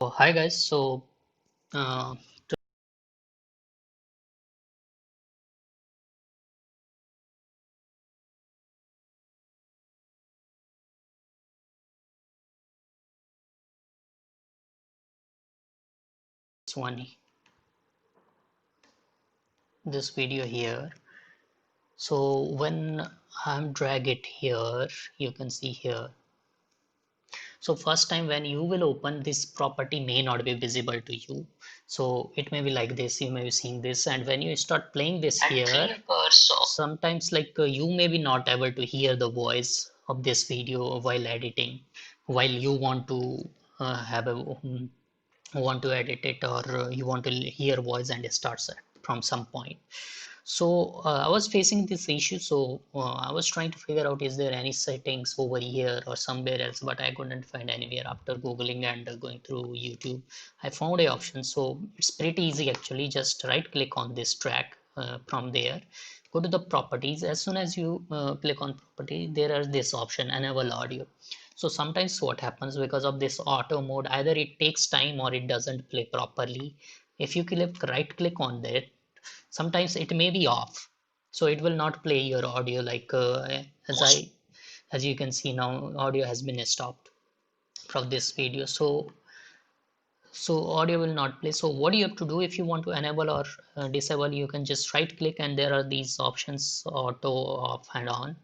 Oh, hi guys. Uh, 20 this video here. So when I'm drag it here, you can see here. So first time when you will open this property may not be visible to you. So it may be like this. You may be seeing this, and when you start playing this here, sometimes you may be not able to hear the voice of this video while editing, while you want to have a want to edit it or you want to hear voice and it starts from some point. So I was facing this issue, so I was trying to figure out is there any settings over here or somewhere else, but I couldn't find anywhere. After googling and going through YouTube, I found a option. So it's pretty easy actually. Just right click on this track, from there go to the properties. As soon as you click on property, there is this option enable audio. So sometimes what happens, because of this auto mode, either it takes time or it doesn't play properly. If you right click on that, sometimes it may be off, so it will not play your audio, as you can see now audio has been stopped from this video. So audio will not play. So what you have to do, if you want to enable or disable, you can just right click and there are these options, auto, off and on.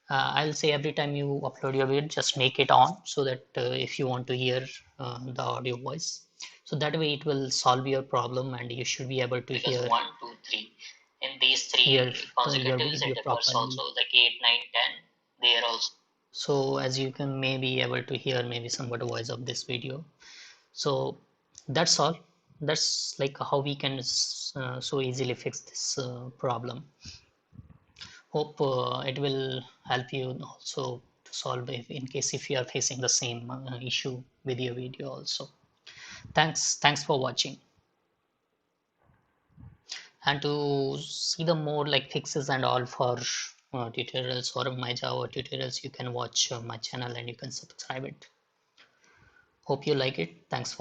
I'll say every time you upload your video, just make it on, so that if you want to hear the audio voice, so that way it will solve your problem and you should be able to hear 1 2 3 in these three hear your video properly. Also like 8 9 10 there also. So as you can maybe able to hear maybe somewhat voice of this video. So that's all. That's like how we can so easily fix this problem. Hope it will help you also to solve in case if you are facing the same issue with your video also. Thanks for watching. And to see the more like fixes and all for tutorials or my Java tutorials, you can watch my channel and you can subscribe it. Hope you like it. Thanks for